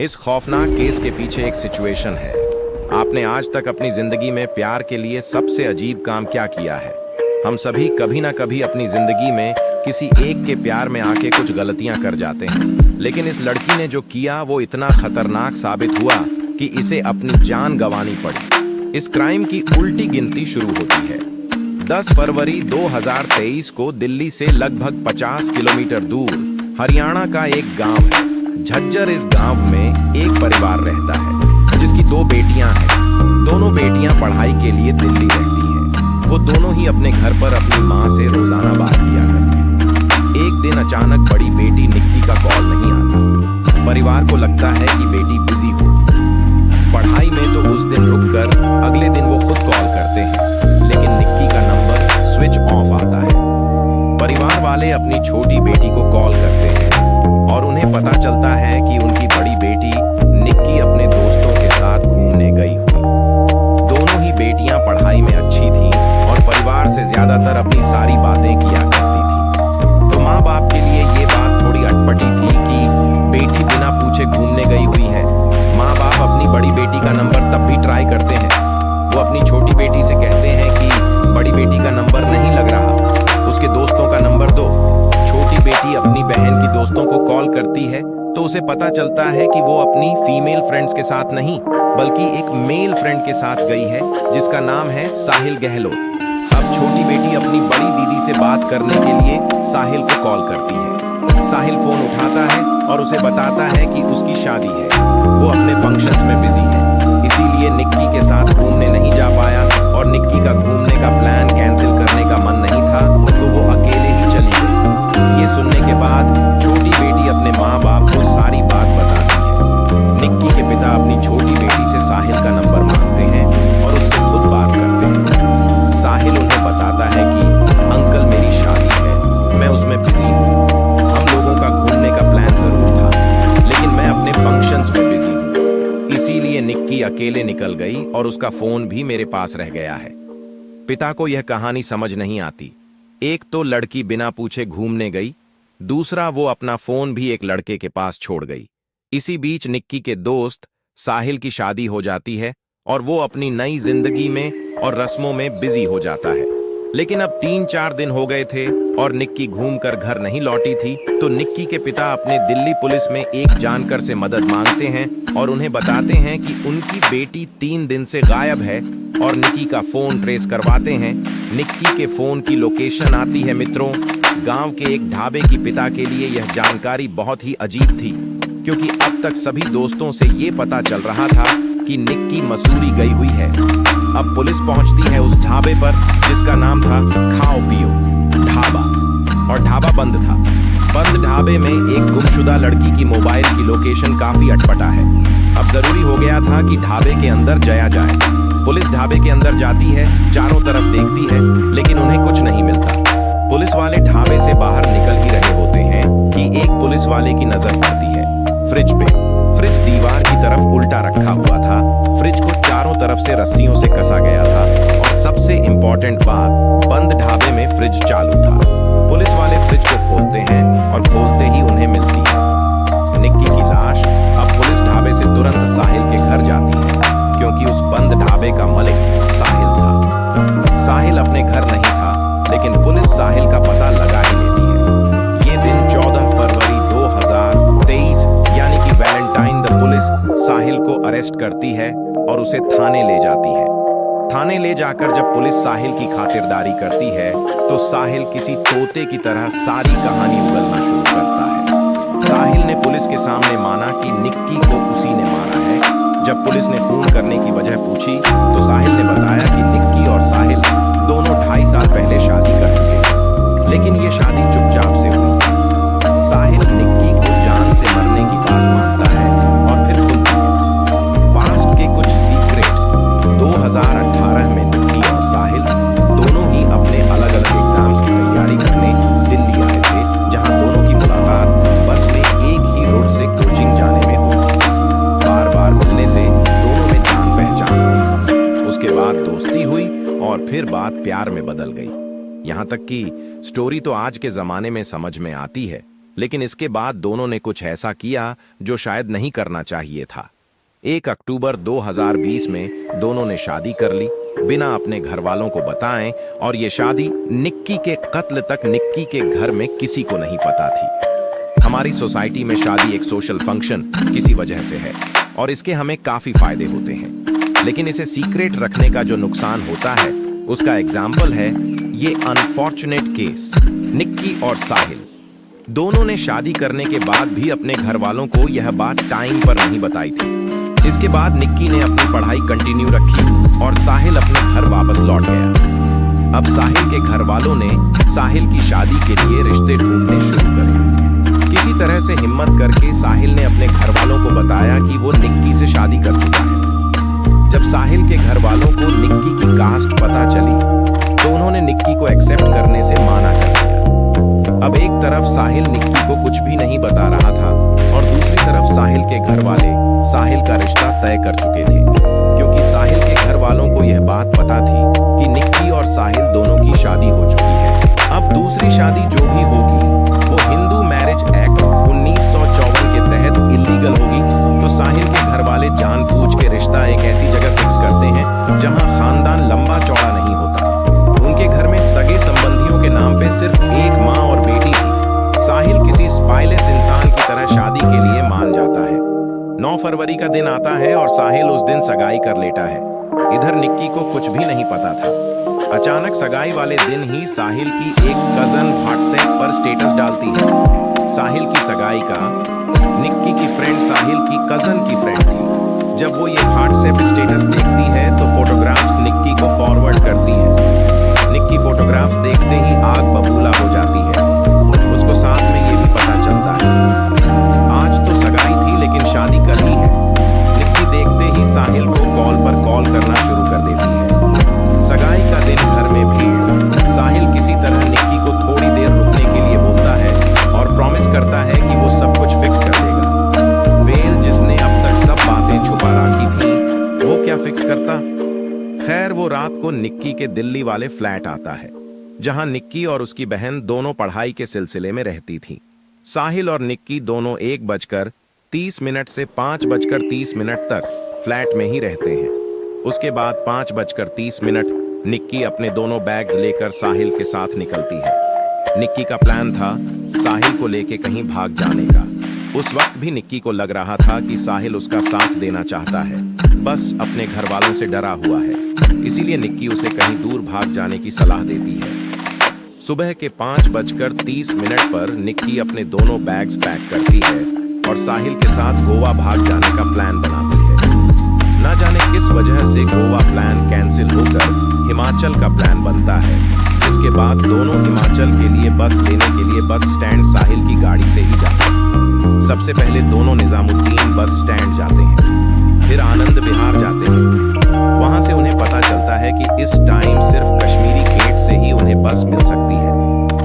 इस खौफनाक केस के पीछे एक सिचुएशन है। आपने आज तक अपनी जिंदगी में प्यार के लिए सबसे अजीब काम क्या किया है? हम सभी कभी ना कभी अपनी जिंदगी में किसी एक के प्यार में आके कुछ गलतियां कर जाते हैं, लेकिन इस लड़की ने जो किया वो इतना खतरनाक साबित हुआ कि इसे अपनी जान गंवानी पड़ी। इस क्राइम की उल्टी गिनती शुरू होती है। 10 फरवरी 2023 को दिल्ली से लगभग 50 किलोमीटर दूर हरियाणा का एक गांव है झज्जर। इस गांव में एक परिवार रहता है जिसकी 2 बेटियां हैं। दोनों बेटियां पढ़ाई के लिए दिल्ली रहती हैं। वो दोनों ही अपने घर पर अपनी माँ से रोजाना बात किया करती हैं। एक दिन अचानक बड़ी बेटी निक्की का कॉल नहीं आता। परिवार को लगता है कि बेटी बिजी होगी पढ़ाई में, तो उस दिन रुककर अगले दिन वो खुद कॉल करते हैं, लेकिन निक्की का नंबर स्विच ऑफ आता है। परिवार वाले अपनी छोटी बेटी को कॉल करते हैं और उन्हें पता चलता है कि उनकी बड़ी बेटी निक्की अपने दोस्तों के साथ घूमने गई हुई। दोनों ही बेटियां पढ़ाई में अच्छी थीं और परिवार से ज्यादातर अपनी सारी बातें किया करती थी। तो माँ बाप के लिए ये बात थोड़ी अटपटी थी कि बेटी बिना पूछे घूमने गई हुई है। माँ बाप अपनी बड़ी बेटी का नंबर तब भी ट्राई करते हैं। वो अपनी छोटी बेटी से कहते हैं कि बड़ी बेटी का नंबर नहीं लग रहा, उसके दोस्तों का नंबर दो। छोटी बेटी अपनी बहन की दोस्तों को कॉल करती है तो उसे पता चलता है कि वो अपनी फीमेल फ्रेंड्स के साथ नहीं बल्कि एक मेल फ्रेंड के साथ गई है जिसका नाम है साहिल गहलोत। अब छोटी बेटी अपनी बड़ी दीदी से बात करने के लिए साहिल को कॉल करती है। साहिल फोन उठाता है और उसे बताता है कि उसकी शादी है, वो अपने फंक्शंस में बिजी है, इसीलिए निक्की के साथ घूमने नहीं जा पाया और निक्की का घूमने का प्लान कैंसिल करने का मन नहीं था तो वो अकेले ही चली गई। ये सुनने के बाद छोटी बेटी अपने माँ बाप को सारी बात बताती है। निक्की के पिता अपनी छोटी बेटी से साहिल का नंबर मांगते हैं और उससे खुद बात करते हैं। साहिल उन्हें बताता है कि अंकल मेरी शादी है, मैं उसमें बिजी हूँ। हम लोगों का घूमने का प्लान जरूर था लेकिन मैं अपने फंक्शंस में बिजी हूँ, इसीलिए निक्की अकेले निकल गई और उसका फोन भी मेरे पास रह गया है। पिता को यह कहानी समझ नहीं आती। एक तो लड़की बिना पूछे घूमने गई, दूसरा वो अपना फोन भी एक लड़के के पास छोड़ गई। इसी बीच निक्की के दोस्त साहिल की शादी हो जाती है और वो अपनी नई जिंदगी में और रस्मों में बिजी हो जाता है। लेकिन अब 3-4 दिन हो गए थे और निक्की घूमकर घर नहीं लौटी थी, तो निक्की के पिता अपने दिल्ली पुलिस में एक जानकर से मदद मांगते हैं और उन्हें बताते हैं कि उनकी बेटी 3 दिन से गायब है और निक्की का फोन ट्रेस करवाते हैं। निक्की के फोन की लोकेशन आती है मित्रों गांव के एक ढाबे की। पिता के लिए यह जानकारी बहुत ही अजीब थी क्योंकि अब तक सभी दोस्तों से ये पता चल रहा था कि निक्की मसूरी गई हुई है। अब पुलिस पहुंचती है उस ढाबे पर जिसका नाम था खाओ पियो ढाबा, और ढाबा बंद था। बंद ढाबे में एक गुमशुदा लड़की की मोबाइल की लोकेशन काफी अटपटा है। अब जरूरी हो गया था कि ढाबे के अंदर जाया जाए। पुलिस ढाबे के अंदर जाती है, चारों तरफ देखती है लेकिन उन्हें कुछ नहीं मिलता। पुलिस वाले ढाबे से बाहर निकल ही रहे होते हैं कि एक पुलिस वाले की नजर पड़ती है फ्रिज पे। फ्रिज दीवार की तरफ उल्टा रखा हुआ था। फ्रिज को चारों तरफ से रस्सियों से कसा गया था और सबसे इंपॉर्टेंट बात, बंद ढाबे में फ्रिज चालू था। पुलिस वाले फ्रिज को खोलते हैं और खोलते ही उन्हें मिलती है निक्की की लाश। अब पुलिस ढाबे से तुरंत साहिल के घर जाती है क्योंकि उस बंद ढाबे का मालिक साहिल था। साहिल अपने घर नहीं था लेकिन पुलिस साहिल का पता लगा ही लेती है। ये दिन 14 फरवरी 2023 यानी कि वैलेंटाइन द पुलिस साहिल को अरेस्ट करती है और उसे थाने ले जाती है। थाने ले जाकर जब पुलिस साहिल की खातिरदारी करती है तो साहिल किसी तोते की तरह सारी कहानी उगलना शुरू करता है। साहिल ने पुलिस के सामने माना कि निक्की को उसी ने मारा है। जब पुलिस ने खून करने की वजह पूछी तो साहिल ने बताया कि निक्की और साहिल दोनों 2.5 साल पहले शादी कर चुके थे, लेकिन ये शादी चुपचाप से हुई थी। साहिल निक्की को जान से मरने की बात मानता है और फिर खुलता है। पास्ट के कुछ सीक्रेट्स। 2018 में निक्की और साहिल दोनों ही अपने अलग अलग एग्जाम्स की तैयारी करने दिल्ली आए थे, जहां दोनों की मुलाकात बस में एक ही रोड से कोचिंग जाने में हुई। बार बार मिलने से दोनों में जान पहचान हुई। उसके बाद दोस्ती हुई और फिर बात प्यार में बदल गई। यहाँ तक कि स्टोरी तो आज के जमाने में समझ में आती है, लेकिन इसके बाद दोनों ने कुछ ऐसा किया जो शायद नहीं करना चाहिए था। 1 अक्टूबर 2020 में दोनों ने शादी कर ली बिना अपने घर वालों को बताएं, और ये शादी निक्की के कत्ल तक निक्की के घर में किसी को नहीं पता थी। हमारी सोसाइटी में शादी एक सोशल फंक्शन किसी वजह से है और इसके हमें काफी फायदे होते हैं, लेकिन इसे सीक्रेट रखने का जो नुकसान होता है उसका एग्जाम्पल है ये अनफॉर्चुनेट केस। निक्की और साहिल दोनों ने शादी करने के बाद भी अपने घर वालों को यह बात टाइम पर नहीं बताई थी। इसके बाद निक्की ने अपनी पढ़ाई कंटिन्यू रखी और साहिल अपने घर वापस लौट गया। अब साहिल के घर वालों ने साहिल की शादी के लिए रिश्ते ढूंढने शुरू करे। किसी तरह से हिम्मत करके साहिल ने अपने घर वालों को बताया कि वो निक्की से शादी कर चुका है। जब साहिल के घर वालों को निक्की की कास्ट पता चली तो उन्होंने निक्की को एक्सेप्ट करने से माना कर दिया। अब एक तरफ साहिल निक्की को कुछ भी नहीं बता रहा था और दूसरी तरफ साहिल के घर वाले साहिल का रिश्ता तय कर चुके थे, क्योंकि साहिल के घर वालों को यह बात पता थी कि निक्की और साहिल दोनों की शादी हो चुकी है। अब दूसरी शादी जो भी होगी वो हिंदू मैरिज एक्ट 1954 के तहत इलीगल होगी। तो साहिल के घर वाले जानबूझ के रिश्ता एक ऐसी जगह फिक्स करते हैं जहां खानदान लंबा चौड़ा नहीं होता। उनके घर में सगे संबंधियों के नाम पे सिर्फ एक माँ और बेटी थी। साहिल किसी स्पाइलेस इंसान की तरह शादी के लिए मान जाता है। 9 फरवरी का दिन आता है और साहिल उस दिन सगाई कर लेता है। इधर निक्की को कुछ भी नहीं पता था। अचानक सगाई वाले दिन ही साहिल की एक कजन व्हाट्सएप पर स्टेटस डालती है साहिल की सगाई का। निक्की की फ्रेंड साहिल की कजन की फ्रेंड थी। जब वो ये व्हाट्सएप स्टेटस देखती है तो फोटोग्राफ्स निक्की को फॉरवर्ड करती है। निक्की फोटोग्राफ्स देखते ही आग बबूला हो जाती है। उसको साथ में ये भी पता चलता है आज तो सगाई थी लेकिन शादी कर ली है। निक्की देखते ही साहिल को कॉल पर कॉल करना शुरू कर देती है। सगाई का दिन घर में भीड़। साहिल किसी तरह निक्की को थोड़ी देर रुकने के लिए बोलता है और प्रॉमिस करता है कि वो सब कुछ फिक्स कर देगा। वेल जिसने अब तक सब बातें छुपा रखी थी वो क्या फिक्स करता। खैर वो रात को निक्की के दिल्ली वाले फ्लैट आता है जहां निक्की और उसकी बहन दोनों पढ़ाई के सिलसिले में रहती थीं। साहिल और निक्की दोनों 1:30 से 5:30 तक फ्लैट में ही रहते हैं। उसके बाद 5:30 निक्की अपने दोनों बैग्स लेकर साहिल के साथ निकलती है। निक्की का प्लान था साहिल को लेके कहीं भाग जाने का। उस वक्त भी निक्की को लग रहा था कि साहिल उसका साथ देना चाहता है, बस अपने घर वालों से डरा हुआ है। इसीलिए निक्की उसे कहीं दूर भाग जाने की सलाह देती है। सुबह के 5:30 पर निक्की अपने दोनों बैग्स पैक करती है और साहिल के साथ गोवा भाग जाने का प्लान बनाती है। ना जाने किस वजह से गोवा प्लान कैंसिल होकर हिमाचल का प्लान बनता है, जिसके बाद दोनों हिमाचल के लिए बस लेने के लिए बस स्टैंड साहिल की गाड़ी से ही जाते हैं। सबसे पहले दोनों निजामुद्दीन बस स्टैंड जाते हैं, फिर आनंद विहार जाते हैं। वहां से उन्हें पता चलता है कि इस टाइम सिर्फ कश्मीरी गेट से ही उन्हें बस मिल सकती है,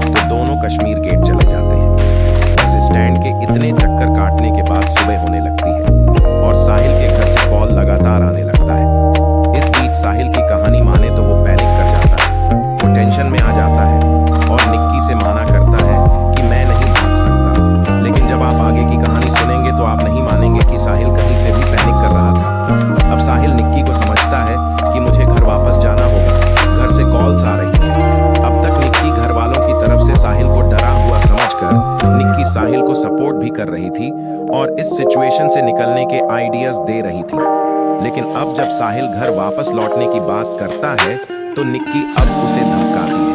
तो दोनों कश्मीर गेट चले जाते हैं। बस स्टैंड के इतने चक्कर काटने के बाद सुबह होने लगती है और साहिल के घर से कॉल लगातार आने लगता है। इस बीच साहिल की कहानी माने तो वो पैनिक कर जाता है। वो टेंशन में आ जाता है और निक्की से माना करता है कि मैं नहीं भाग सकता। लेकिन जब आप आगे की कहानी सुनेंगे तो आप नहीं मानेंगे कि साहिल कहीं से भी पैनिक कर रहा था। अब साहिल निक्की को समझता है कि मुझे घर वापस जाना होगा, घर से कॉल्स आ रही हैं। अब तक निक्की घर वालों की तरफ से साहिल को डरा हुआ समझकर निक्की साहिल को सपोर्ट भी कर रही थी और इस सिचुएशन से निकलने के आइडियाज दे रही थी। लेकिन अब जब साहिल घर वापस लौटने की बात करता है तो निक्की अब उसे धमकाती है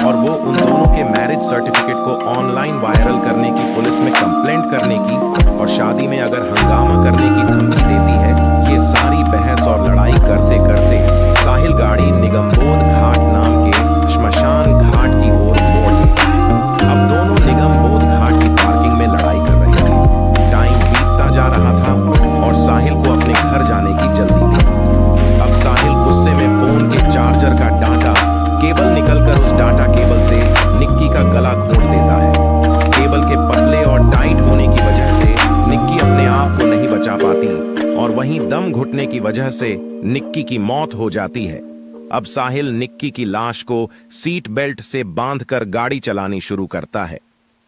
और वो उन दोनों के मैरिज सर्टिफिकेट को ऑनलाइन वायरल करने की, पुलिस में कंप्लेंट करने की और शादी में अगर हंगामा करने की धमकी देती है। ये सारी बहस और लड़ाई करते करते साहिल गाड़ी निगमबोध घाट नाम के श्मशान घाट की ओर मोड़ लेता है। अब दोनों निगमबोध घाट की पार्किंग में लड़ाई कर रहे थे। टाइम बीतता जा रहा था और साहिल को अपने घर जाने की जल्दी थी। अब साहिल गुस्से में फोन के चार्जर का डाटा केबल निकलकर उस डाटा केबल से निक्की का गला घोंट देता है। केबल के पतले और टाइट होने की वजह से निक्की अपने आप को नहीं बचा पाती और वहीं दम घुटने की वजह से निक्की की मौत हो जाती है। अब साहिल निक्की की लाश को सीट बेल्ट से बांधकर गाड़ी चलानी शुरू करता है।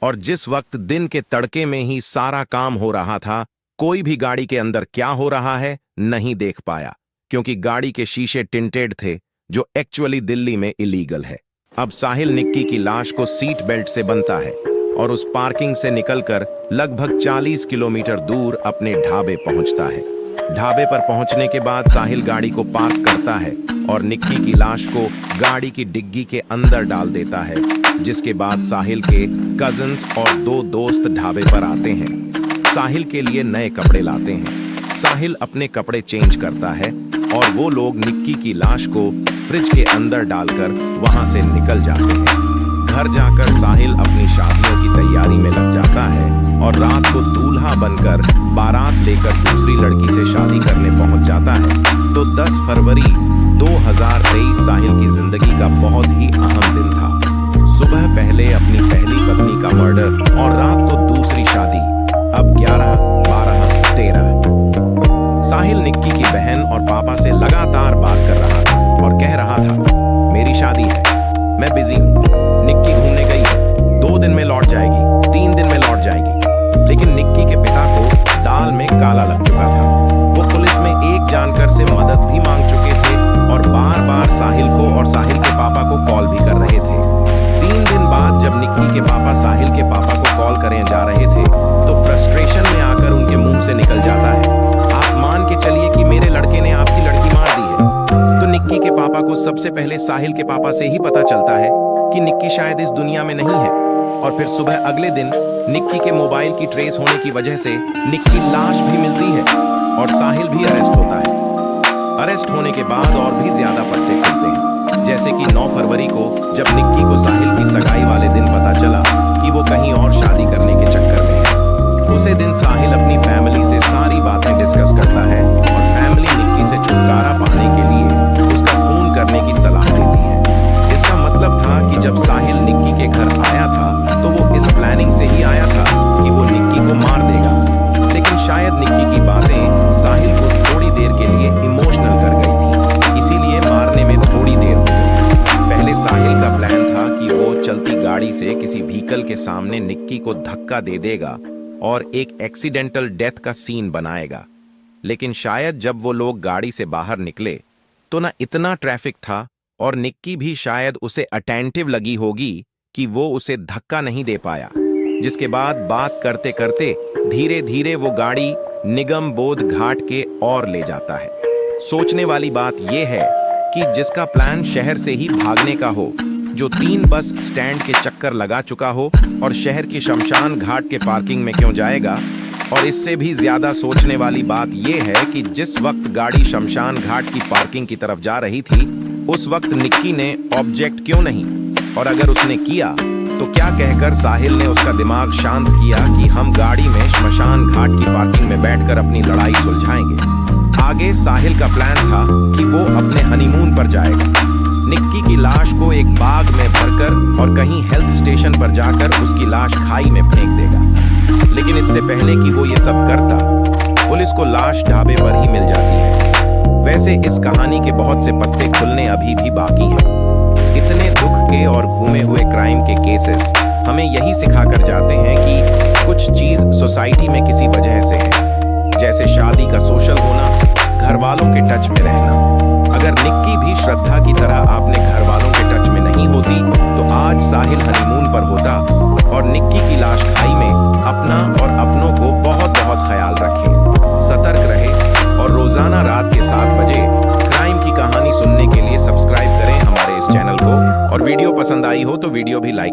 और जिस वक्त दिन के तड़के में ही सारा काम हो रहा था, कोई भी गाड़ी के अंदर क्या हो रहा है नहीं देख पाया, क्योंकि गाड़ी के शीशे टिंटेड थे, जो एक्चुअली दिल्ली में इलीगल है। अब साहिल निक्की की लाश को सीट बेल्ट से बंधता है और उस पार्किंग से निकलकर लगभग 40 किलोमीटर दूर अपने ढाबे पहुंचता है। ढाबे पर पहुंचने के बाद साहिल गाड़ी को पार्क करता है और निक्की की लाश को गाड़ी की डिग्गी के अंदर डाल देता है, जिसके बाद साहिल के कजिन्स और 2 दोस्त ढाबे पर आते हैं। साहिल के लिए नए कपड़े लाते हैं। साहिल अपने कपड़े चेंज करता है और वो लोग निक्की की लाश को फ्रिज के अंदर डालकर वहां से निकल जाते हैं। घर जाकर साहिल अपनी शादियों की तैयारी में लग जाता है और रात को दूल्हा बनकर बारात लेकर दूसरी लड़की से शादी करने पहुंच जाता है। तो 10 फरवरी 2023 साहिल की जिंदगी का बहुत ही अहम दिन था। सुबह पहले अपनी पहली पत्नी का मर्डर और रात को दूसरी शादी। अब 11, 12, 13। साहिल निक्की की बहन और पापा से लगातार बात कर रहा था और कह रहा था, मेरी शादी है, मैं बिजी हूँ, निक्की घूमने गई है, 2 दिन में लौट जाएगी, 3 दिन में लौट जाएगी। लेकिन निक्की के पिता को दाल में काला लग चुका था। वो पुलिस में एक जानकर से मदद भी मांग चुके थे और बार बार साहिल को और साहिल के पापा को कॉल भी कर रहे थे। 3 दिन बाद जब निक्की के पापा साहिल के पापा को कॉल करने जा रहे थे, तो फ्रस्ट्रेशन में आकर उनके मुंह से निकल जाता है, आप मान के चलिए कि मेरे लड़के ने आपकी लड़की मार दी है। तो निक्की के पापा को सबसे पहले साहिल के पापा से ही पता चलता है कि निक्की शायद इस दुनिया में नहीं है। और फिर सुबह अगले दिन निक्की के मोबाइल की ट्रेस होने की वजह से निक्की लाश भी मिलती है और साहिल भी अरेस्ट होता है। अरेस्ट होने के बाद और भी ज्यादा पत्ते खुलते हैं, जैसे कि 9 फरवरी को जब निक्की को साहिल की सगाई वाले दिन पता चला कि वो कहीं और शादी करने के चक्कर में है। उसे दिन साहिल अपनी फैमिली से सारी बातें डिस्कस करता है और फैमिली निक्की से छुटकारा पाने के लिए उसका खून करने की सलाह देती है। इसका मतलब था कि जब साहिल निक्की के घर आया था तो वो इस प्लानिंग से ही आया था कि वो निक्की को मार देगा। लेकिन शायद निक्की की बातें साहिल को थोड़ी देर के लिए इमोशनल कर गई थी, इसीलिए मारने में थोड़ी देर हो गई। पहले साहिल का प्लान था कि वो चलती गाड़ी से किसी व्हीकल के सामने निक्की को धक्का दे देगा और एक एक्सीडेंटल डेथ का सीन बनाएगा। लेकिन शायद जब वो लोग गाड़ी से बाहर निकले तो ना इतना ट्रैफिक था और निक्की भी शायद उसे अटेंटिव लगी होगी कि वो उसे धक्का नहीं दे पाया, जिसके बाद बात करते करते धीरे धीरे वो गाड़ी निगम बोध घाट के और ले जाता है। सोचने वाली बात यह है कि जिसका प्लान शहर से ही भागने का हो, जो 3 बस स्टैंड के चक्कर लगा चुका हो और शहर की शमशान घाट के पार्किंग में क्यों जाएगा। और इससे भी ज्यादा सोचने वाली बात यह है कि जिस वक्त गाड़ी शमशान घाट की पार्किंग की तरफ जा रही थी, उस वक्त निक्की ने ऑब्जेक्ट क्यों नहीं, और अगर उसने किया तो क्या कहकर साहिल ने उसका दिमाग शांत किया कि हम गाड़ी में शमशान घाट की पार्किंग में बैठकर अपनी लड़ाई सुलझाएंगे। आगे साहिल का प्लान था कि वो अपने हनीमून पर जाएगा, निक्की की लाश को एक बाग में भरकर और कहीं हेल्थ स्टेशन पर जाकर उसकी लाश खाई में फेंक देगा। लेकिन इससे पहले कि वो ये सब करता, पुलिस को लाश ढाबे पर ही मिल जाती है। वैसे इस कहानी के बहुत से पत्ते खुलने अभी भी बाकी हैं। इतने दुख के और घूमे हुए क्राइम के केसेस हमें यही सिखा कर जाते हैं कि कुछ चीज सोसाइटी में किसी वजह से है, जैसे शादी का सोशल होना, घर वालों के टच में रहना। अगर निक्की भी श्रद्धा की तरह अपने घर वालों के टच में नहीं होती तो आज साहिल हनीमून पर होता। और निक्की की लाश खाई में अपना और अपनों को बहुत बहुत ख्याल रखें, सतर्क रहे और रोजाना रात के 7 बजे क्राइम की कहानी सुनने के लिए सब्सक्राइब करें हमारे इस चैनल को। और वीडियो पसंद आई हो तो वीडियो भी लाइक